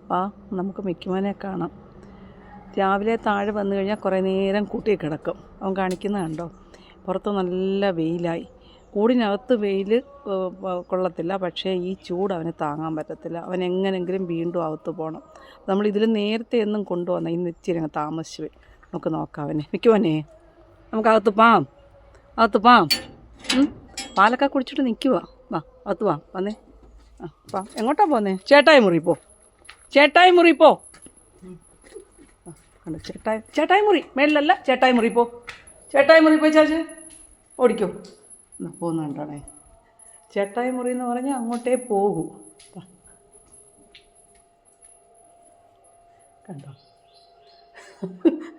വാ നമുക്ക് മിക്കുമോനെ കാണാം. രാവിലെ താഴെ വന്നു കഴിഞ്ഞാൽ കുറേ നേരം കൂട്ടി കിടക്കും. അവൻ കാണിക്കുന്നത് കണ്ടോ, പുറത്ത് നല്ല വെയിലായി. കൂടിനകത്ത് വെയിൽ കൊള്ളത്തില്ല, പക്ഷേ ഈ ചൂട് അവന് താങ്ങാൻ പറ്റത്തില്ല. അവൻ എങ്ങനെങ്കിലും വീണ്ടും അകത്ത് പോകണം. നമ്മൾ ഇതിൽ നേരത്തെ ഒന്നും കൊണ്ടുവന്ന ഇന്ന് ഇച്ചിരി അങ്ങ് താമസിച്ചു പോയി. നമുക്ക് നോക്കാം അവനെ. മിക്കുവനെ നമുക്ക് അകത്ത് പാം, അകത്ത് പാം. പാലൊക്കെ കുടിച്ചിട്ട് നിൽക്കുക. വാ അകത്ത് വാ, വന്നേ. വാ. എങ്ങോട്ടാ പോന്നേ? ചേട്ടായി മുറി പോ, ചേട്ടായി മുറി പോ. കണ്ടോ ചേട്ടായി മുറി, മേളിലല്ല, ചേട്ടായി മുറി പോ, ചേട്ടായി മുറി പോയി ചാച്ച് ഓടിക്കോ. പോകുന്നുണ്ടാണേ. ചേട്ടായി മുറി എന്ന് പറഞ്ഞാൽ അങ്ങോട്ടേ പോകൂ. കണ്ടോ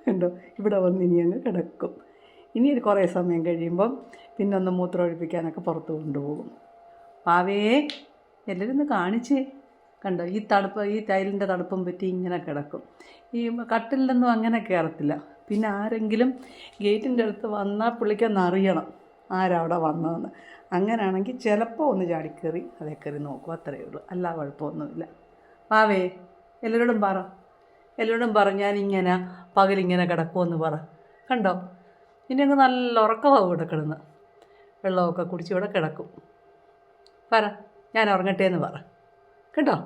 കണ്ടോ, ഇവിടെ വന്ന് ഇനി അങ്ങ് കിടക്കും. ഇനി കുറേ സമയം കഴിയുമ്പം പിന്നെ ഒന്ന് മൂത്രം ഒഴിപ്പിക്കാനൊക്കെ പുറത്ത് കൊണ്ടുപോകും. പാവേ എല്ലാവരും ഒന്ന് കാണിച്ചേ. കണ്ടോ, ഈ തണുപ്പ്, ഈ ടൈലിൻ്റെ തണുപ്പും പറ്റി ഇങ്ങനെ കിടക്കും. ഈ കട്ടിലൊന്നും അങ്ങനെ കയറത്തില്ല. പിന്നെ ആരെങ്കിലും ഗേറ്റിൻ്റെ അടുത്ത് വന്നാൽ പുള്ളിക്കൊന്ന് അറിയണം ആരവിടെ വന്നതെന്ന്. അങ്ങനെയാണെങ്കിൽ ചിലപ്പോൾ ഒന്ന് ചാടിക്കയറി അതേ കയറി നോക്കും, അത്രയേ ഉള്ളൂ. അല്ല കുഴപ്പമൊന്നുമില്ല. പാവേ എല്ലാവരോടും പറ ഞാനിങ്ങനെ പകലിങ്ങനെ കിടക്കുമെന്ന് പറ. കണ്ടോ, ഇനി അങ്ങ് നല്ല ഉറക്കമാവും ഇവിടെ കിടന്ന്. വെള്ളമൊക്കെ കുടിച്ച് ഇവിടെ കിടക്കും. പറ ഞാൻ ഉറങ്ങട്ടെ എന്ന് പറ. കേട്ടോ.